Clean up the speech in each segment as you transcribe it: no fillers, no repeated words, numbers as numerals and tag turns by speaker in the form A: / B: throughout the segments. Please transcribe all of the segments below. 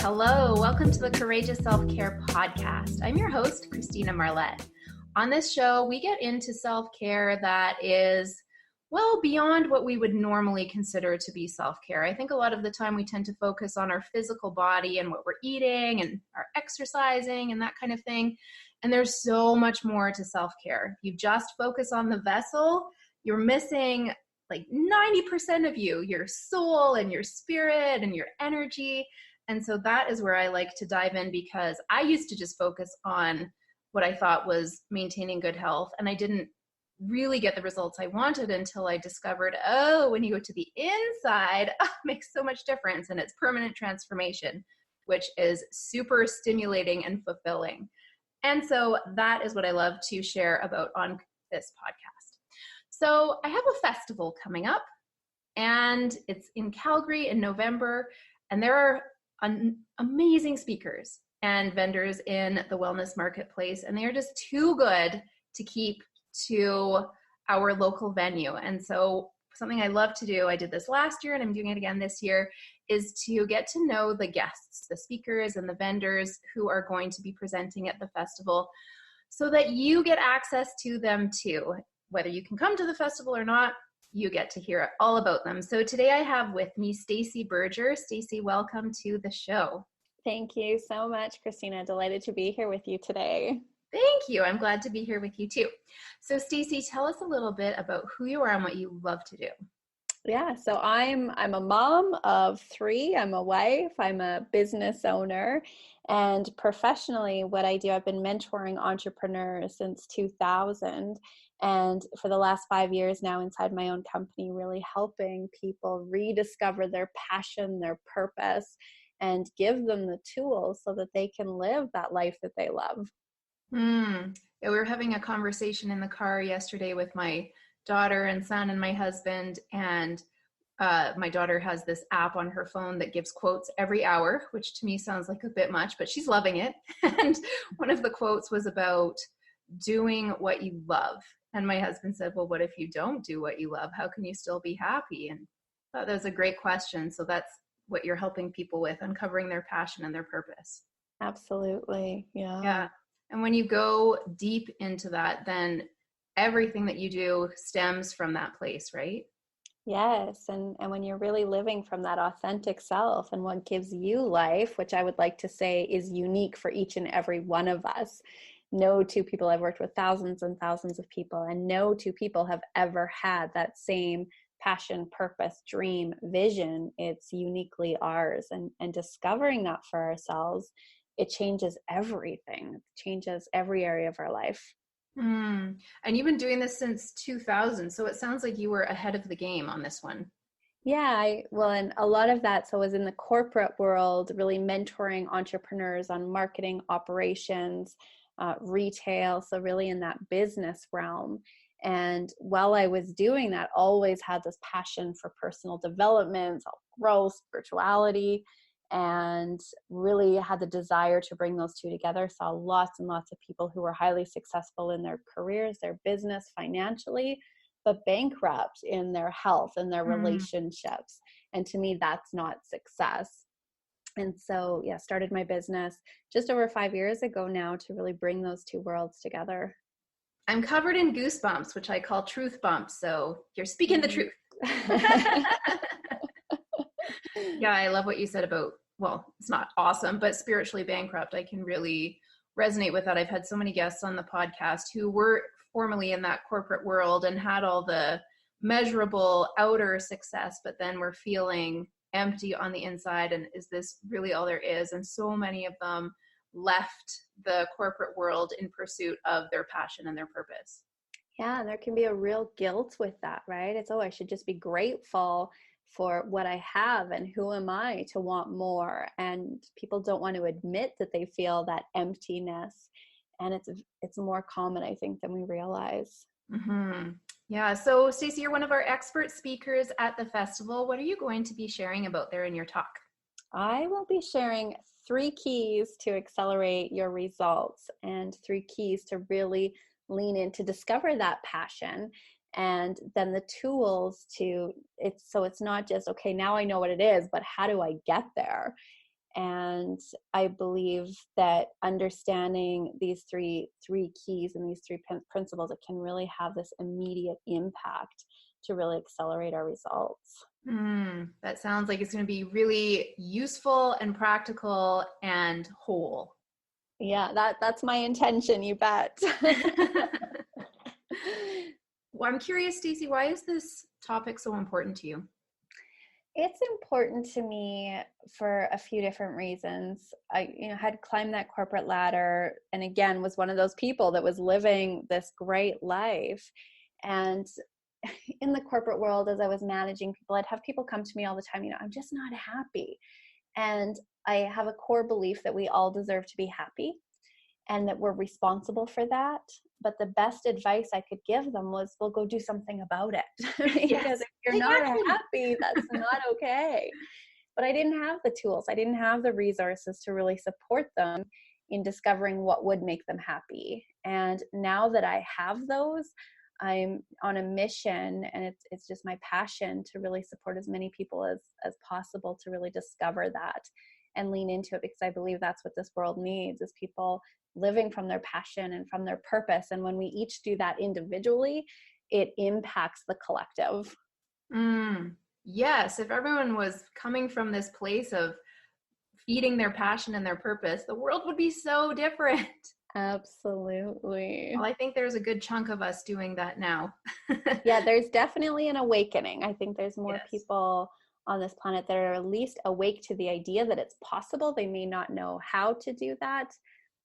A: Hello, welcome to the Courageous Self-Care podcast. I'm your host, Christina Marlette. On this show, we get into self-care that is, well, beyond what we would normally consider to be self-care. I think a lot of the time we tend to focus on our physical body and what we're eating and our exercising and that kind of thing. And there's so much more to self-care. If you just focus on the vessel, you're missing like 90% of you, your soul and your spirit and your energy. And so that is where I like to dive in, because I used to just focus on what I thought was maintaining good health. And I didn't really get the results I wanted until I discovered, when you go to the inside, it makes so much difference. And it's permanent transformation, which is super stimulating and fulfilling. And so that is what I love to share about on this podcast. So I have a festival coming up, and it's in Calgary in November. And there are amazing speakers and vendors in the wellness marketplace, and they are just too good to keep to our local venue. And so something I love to do, I did this last year and I'm doing it again this year, is to get to know the guests, the speakers and the vendors who are going to be presenting at the festival, so that you get access to them too. Whether you can come to the festival or not, you get to hear all about them. So today I have with me Stacey Berger. Stacey, welcome to the show.
B: Thank you so much, Christina. Delighted to be here with you today.
A: Thank you. I'm glad to be here with you too. So Stacey, tell us a little bit about who you are and what you love to do.
B: Yeah, so I'm a mom of 3. I'm a wife. I'm a business owner. And professionally, what I do, I've been mentoring entrepreneurs since 2000. And for the last 5 years now inside my own company, really helping people rediscover their passion, their purpose, and give them the tools so that they can live that life that they love.
A: Yeah, we were having a conversation in the car yesterday with my daughter and son and my husband, and my daughter has this app on her phone that gives quotes every hour, which to me sounds like a bit much, but she's loving it. And one of the quotes was about doing what you love. And my husband said, well, what if you don't do what you love? How can you still be happy? And I thought that was a great question. So that's what you're helping people with, uncovering their passion and their purpose.
B: Absolutely.
A: Yeah. And when you go deep into that, then everything that you do stems from that place, right?
B: Yes. And when you're really living from that authentic self and what gives you life, which I would like to say is unique for each and every one of us. No two people, I've worked with thousands and thousands of people, and no two people have ever had that same passion, purpose, dream, vision. It's uniquely ours. And discovering that for ourselves, it changes everything. It changes every area of our life.
A: And you've been doing this since 2000. So it sounds like you were ahead of the game on this one.
B: Yeah, and a lot of that, so I was in the corporate world, really mentoring entrepreneurs on marketing, operations, retail. So really in that business realm. And while I was doing that, always had this passion for personal development, growth, spirituality, and really had the desire to bring those two together. Saw lots and lots of people who were highly successful in their careers, their business, financially, but bankrupt in their health and their relationships. And to me, that's not success. And so, started my business just over 5 years ago now to really bring those two worlds together.
A: I'm covered in goosebumps, which I call truth bumps. So you're speaking the truth. Yeah, I love what you said about, well, it's not awesome, but spiritually bankrupt. I can really resonate with that. I've had so many guests on the podcast who were formerly in that corporate world and had all the measurable outer success, but then were feeling empty on the inside. And is this really all there is? And so many of them left the corporate world in pursuit of their passion and their purpose.
B: Yeah, and there can be a real guilt with that, right? It's, I should just be grateful for what I have, and who am I to want more? And people don't want to admit that they feel that emptiness. And it's more common, I think, than we realize.
A: Yeah. So Stacey, you're one of our expert speakers at the festival. What are you going to be sharing about there in your talk?
B: I will be sharing 3 keys to accelerate your results, and 3 keys to really lean in to discover that passion, and then the tools to it's not just, okay, now I know what it is, but how do I get there? And I believe that understanding these three keys and these three principles, it can really have this immediate impact to really accelerate our results.
A: That sounds like it's going to be really useful and practical and whole.
B: Yeah, that's my intention, you bet.
A: Well, I'm curious, Stacey, why is this topic so important to you?
B: It's important to me for a few different reasons. I, had climbed that corporate ladder, and again, was one of those people that was living this great life. And in the corporate world, as I was managing people, I'd have people come to me all the time, I'm just not happy. And I have a core belief that we all deserve to be happy and that we're responsible for that. But the best advice I could give them was, well, go do something about it. Because if you're not happy, that's not okay. But I didn't have the tools. I didn't have the resources to really support them in discovering what would make them happy. And now that I have those, I'm on a mission, and it's just my passion to really support as many people as possible to really discover that and lean into it, because I believe that's what this world needs, is people living from their passion and from their purpose. And when we each do that individually, it impacts the collective.
A: Yes, if everyone was coming from this place of feeding their passion and their purpose, the world would be so different.
B: Absolutely.
A: Well, I think there's a good chunk of us doing that now.
B: Yeah, there's definitely an awakening. I think there's more people on this planet that are at least awake to the idea that it's possible. They may not know how to do that,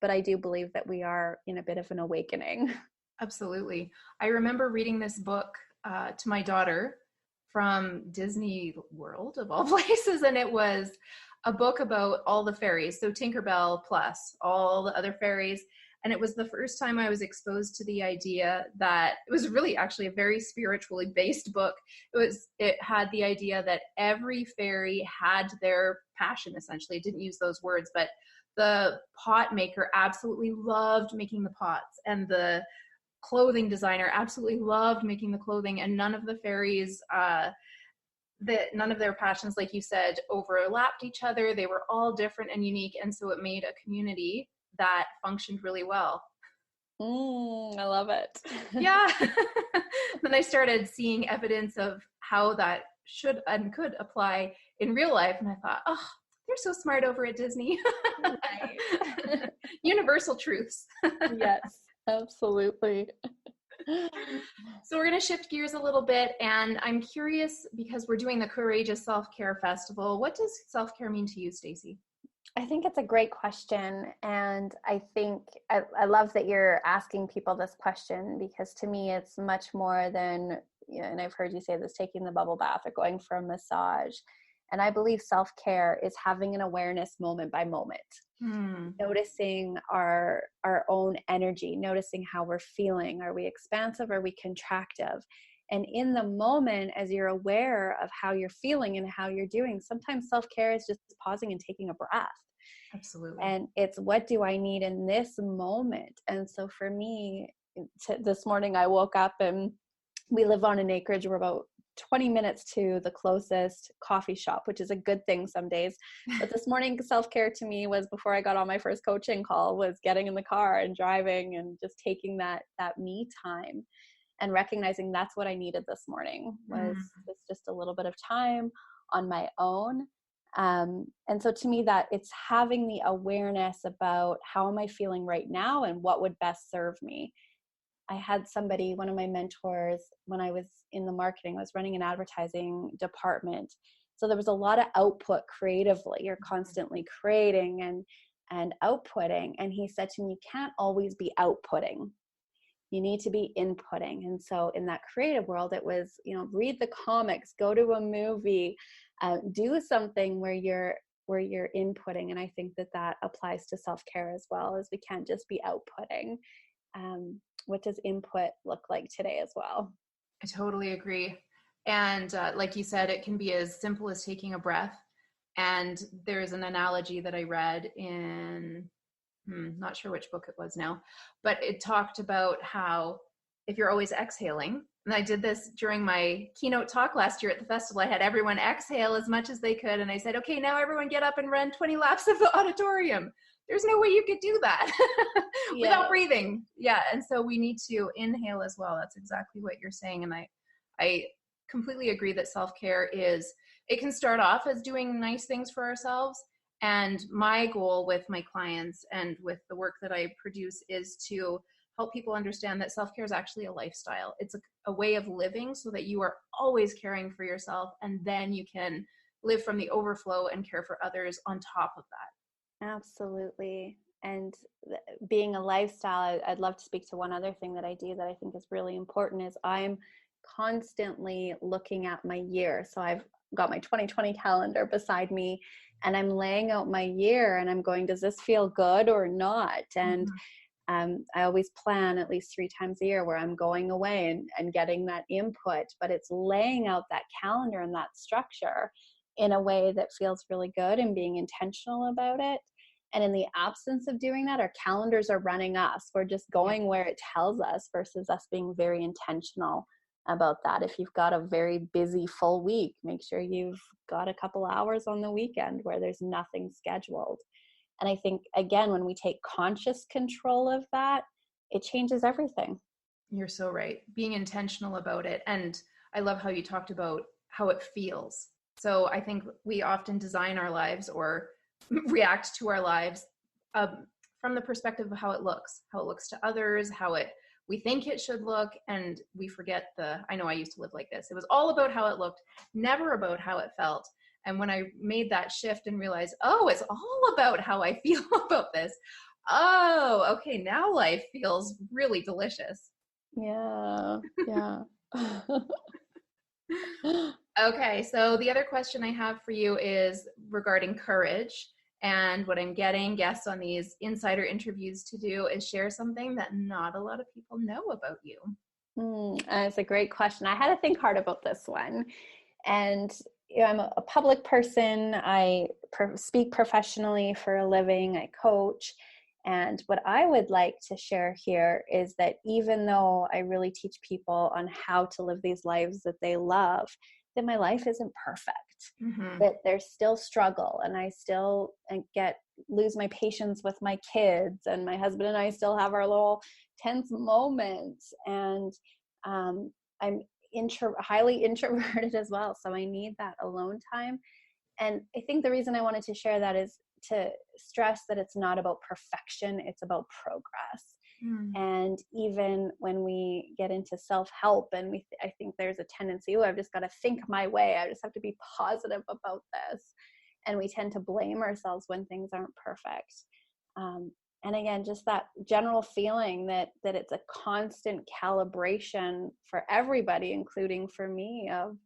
B: but I do believe that we are in a bit of an awakening.
A: Absolutely. I remember reading this book to my daughter from Disney World, of all places, and it was a book about all the fairies, so Tinkerbell plus all the other fairies. And it was the first time I was exposed to the idea that it was really actually a very spiritually based book. It had the idea that every fairy had their passion, essentially. It didn't use those words, but the pot maker absolutely loved making the pots, and the clothing designer absolutely loved making the clothing, and none of the fairies, none of their passions, like you said, overlapped each other. They were all different and unique, and so it made a community that functioned really well.
B: I love it.
A: Yeah. Then I started seeing evidence of how that should and could apply in real life, and I thought, oh, they're so smart over at Disney. Right. Universal truths.
B: Yes, absolutely.
A: So we're going to shift gears a little bit, and I'm curious, because we're doing the Courageous Self-Care Festival, what does self-care mean to you, Stacey?
B: I think it's a great question. And I think I love that you're asking people this question, because to me, it's much more than, and I've heard you say this, taking the bubble bath or going for a massage. And I believe self-care is having an awareness moment by moment, noticing our own energy, noticing how we're feeling. Are we expansive? Are we contractive? And in the moment, as you're aware of how you're feeling and how you're doing, sometimes self-care is just pausing and taking a breath.
A: Absolutely.
B: And it's, what do I need in this moment? And so for me, this morning I woke up, and we live on an acreage. We're about 20 minutes to the closest coffee shop, which is a good thing some days. But this morning, self-care to me was, before I got on my first coaching call, was getting in the car and driving and just taking that me time, and recognizing that's what I needed this morning, was just a little bit of time on my own. And so to me, that it's having the awareness about, how am I feeling right now and what would best serve me. I had somebody, one of my mentors, when I was in the marketing, I was running an advertising department. So there was a lot of output creatively. You're constantly creating and outputting. And he said to me, you can't always be outputting. You need to be inputting. And so in that creative world, it was, read the comics, go to a movie, do something where you're inputting. And I think that applies to self-care as well, as we can't just be outputting. What does input look like today as well?
A: I totally agree. And like you said, it can be as simple as taking a breath. And there's an analogy that I read in, not sure which book it was now, but it talked about how if you're always exhaling, And I did this during my keynote talk last year at the festival. I had everyone exhale as much as they could. And I said, okay, now everyone get up and run 20 laps of the auditorium. There's no way you could do that without breathing. Yeah. And so we need to inhale as well. That's exactly what you're saying. And I completely agree that self-care it can start off as doing nice things for ourselves. And my goal with my clients and with the work that I produce is to help people understand that self-care is actually a lifestyle. It's a way of living so that you are always caring for yourself, and then you can live from the overflow and care for others on top of that.
B: Absolutely. And being a lifestyle, I'd love to speak to one other thing that I do that I think is really important is I'm constantly looking at my year. So I've got my 2020 calendar beside me and I'm laying out my year and I'm going, does this feel good or not? And I always plan at least 3 times a year where I'm going away and getting that input, but it's laying out that calendar and that structure in a way that feels really good and being intentional about it. And in the absence of doing that, our calendars are running us. We're just going where it tells us versus us being very intentional about that. If you've got a very busy full week, make sure you've got a couple hours on the weekend where there's nothing scheduled. And I think, again, when we take conscious control of that, it changes everything.
A: You're so right. Being intentional about it. And I love how you talked about how it feels. So I think we often design our lives or react to our lives from the perspective of how it looks to others, we think it should look, and we forget I know I used to live like this. It was all about how it looked, never about how it felt. And when I made that shift and realized, oh, it's all about how I feel about this. Oh, okay, now life feels really delicious.
B: Yeah.
A: Okay, so the other question I have for you is regarding courage. And what I'm getting guests on these insider interviews to do is share something that not a lot of people know about you.
B: It's a great question. I had to think hard about this one. And I'm a public person. I speak professionally for a living. I coach. And what I would like to share here is that even though I really teach people on how to live these lives that they love, that my life isn't perfect, that there's still struggle, and I still lose my patience with my kids, and my husband and I still have our little tense moments, and I'm highly introverted as well, so I need that alone time. And I think the reason I wanted to share that is to stress that it's not about perfection, it's about progress. And even when we get into self-help and I think there's a tendency, I've just got to think my way. I just have to be positive about this. And we tend to blame ourselves when things aren't perfect. And again, just that general feeling that it's a constant calibration for everybody, including for me, of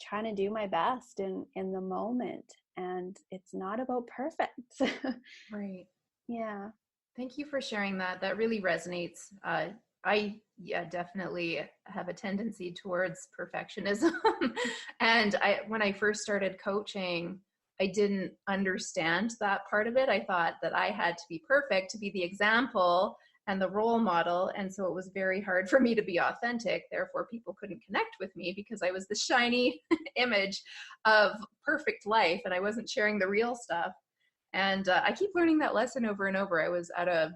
B: trying to do my best in the moment. And it's not about perfect.
A: Right.
B: Yeah.
A: Thank you for sharing that. That really resonates. I definitely have a tendency towards perfectionism. And when I first started coaching, I didn't understand that part of it. I thought that I had to be perfect to be the example and the role model. And so it was very hard for me to be authentic. Therefore, people couldn't connect with me because I was the shiny image of perfect life and I wasn't sharing the real stuff. And I keep learning that lesson over and over. I was at a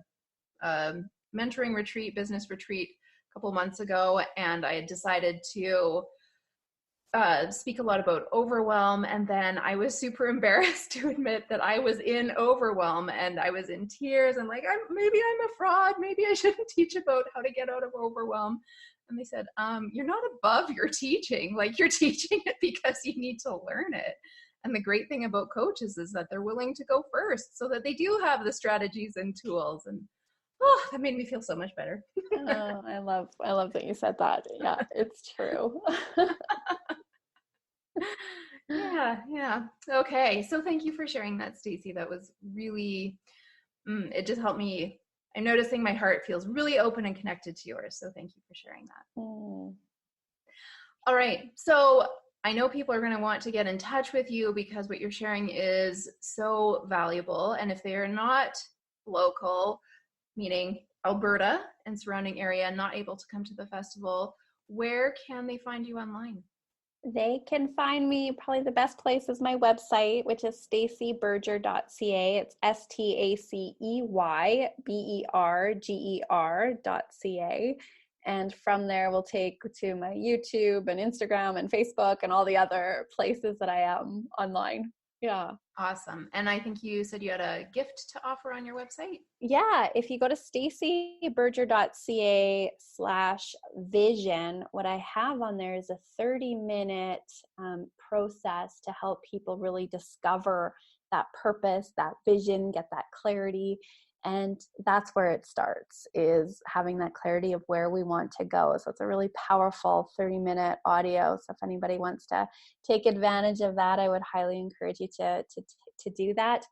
A: mentoring retreat, business retreat a couple months ago, and I had decided to speak a lot about overwhelm. And then I was super embarrassed to admit that I was in overwhelm and I was in tears. And like, maybe I'm a fraud. Maybe I shouldn't teach about how to get out of overwhelm. And they said, you're not above your teaching. Like, you're teaching it because you need to learn it. And the great thing about coaches is that they're willing to go first so that they do have the strategies and tools. And that made me feel so much better.
B: Oh, I love that you said that. Yeah, it's true.
A: Yeah. Okay. So thank you for sharing that, Stacey. That was really, it just helped me. I'm noticing my heart feels really open and connected to yours. So thank you for sharing that. All right. So I know people are going to want to get in touch with you because what you're sharing is so valuable. And if they are not local, meaning Alberta and surrounding area not able to come to the festival, where can they find you online?
B: They can find me, probably the best place is my website, which is staceyberger.ca. It's StaceyBerger.ca. And from there, we'll take to my YouTube and Instagram and Facebook and all the other places that I am online. Yeah.
A: Awesome. And I think you said you had a gift to offer on your website.
B: Yeah. If you go to staceyberger.ca/vision, what I have on there is a 30-minute process to help people really discover that purpose, that vision, get that clarity. And that's where it starts, is having that clarity of where we want to go. So it's a really powerful 30-minute audio. So if anybody wants to take advantage of that, I would highly encourage you to do that.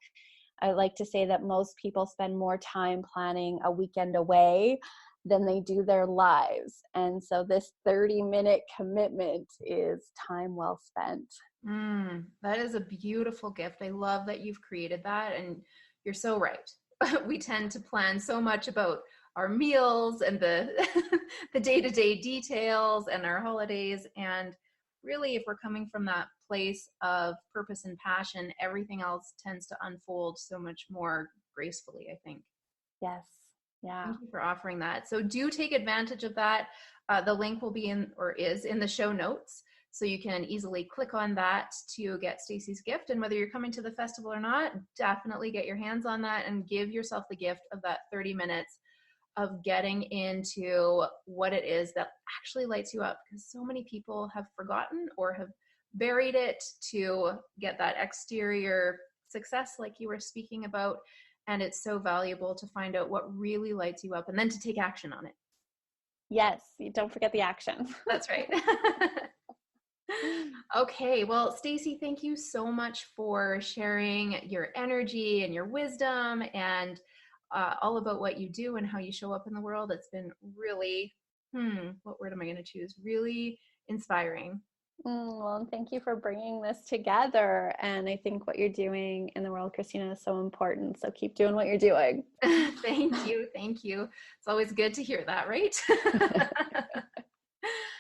B: I like to say that most people spend more time planning a weekend away than they do their lives. And so this 30-minute commitment is time well spent.
A: That is a beautiful gift. I love that you've created that. And you're so right. We tend to plan so much about our meals and the the day-to-day details and our holidays. And really, if we're coming from that place of purpose and passion, everything else tends to unfold so much more gracefully, I think.
B: Yes. Yeah.
A: Thank you for offering that. So do take advantage of that. The link will be is in the show notes. So you can easily click on that to get Staceys Gift. And whether you're coming to the festival or not, definitely get your hands on that and give yourself the gift of that 30 minutes of getting into what it is that actually lights you up. Because so many people have forgotten or have buried it to get that exterior success like you were speaking about. And it's so valuable to find out what really lights you up and then to take action on it.
B: Yes, you don't forget the action.
A: That's right. Okay, well, Stacey, thank you so much for sharing your energy and your wisdom and all about what you do and how you show up in the world. It's been really, what word am I going to choose? Really inspiring.
B: Well, and thank you for bringing this together. And I think what you're doing in the world, Christina, is so important. So keep doing what you're doing.
A: Thank you. Thank you. It's always good to hear that, right?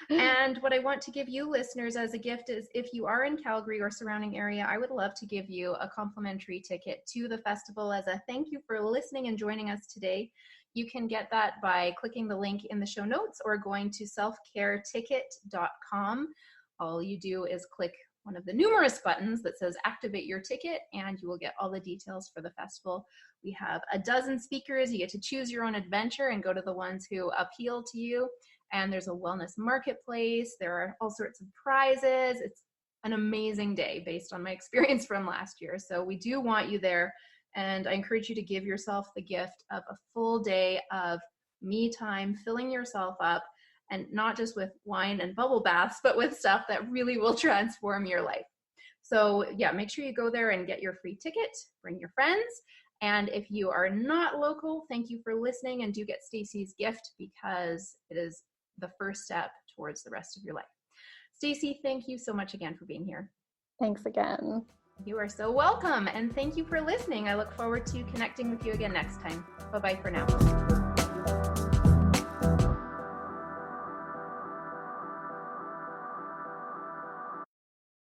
A: And what I want to give you listeners as a gift is, if you are in Calgary or surrounding area, I would love to give you a complimentary ticket to the festival as a thank you for listening and joining us today. You can get that by clicking the link in the show notes or going to selfcareticket.com. All you do is click one of the numerous buttons that says activate your ticket, and you will get all the details for the festival. We have a dozen speakers. You get to choose your own adventure and go to the ones who appeal to you. And there's a wellness marketplace. There are all sorts of prizes. It's an amazing day based on my experience from last year. So we do want you there. And I encourage you to give yourself the gift of a full day of me time, filling yourself up, and not just with wine and bubble baths, but with stuff that really will transform your life. So yeah, make sure you go there and get your free ticket, bring your friends. And if you are not local, thank you for listening, and do get Staceys Gift because it is the first step towards the rest of your life. Stacey, thank you so much again for being here.
B: Thanks again.
A: You are so welcome. And thank you for listening. I look forward to connecting with you again next time. Bye-bye for now.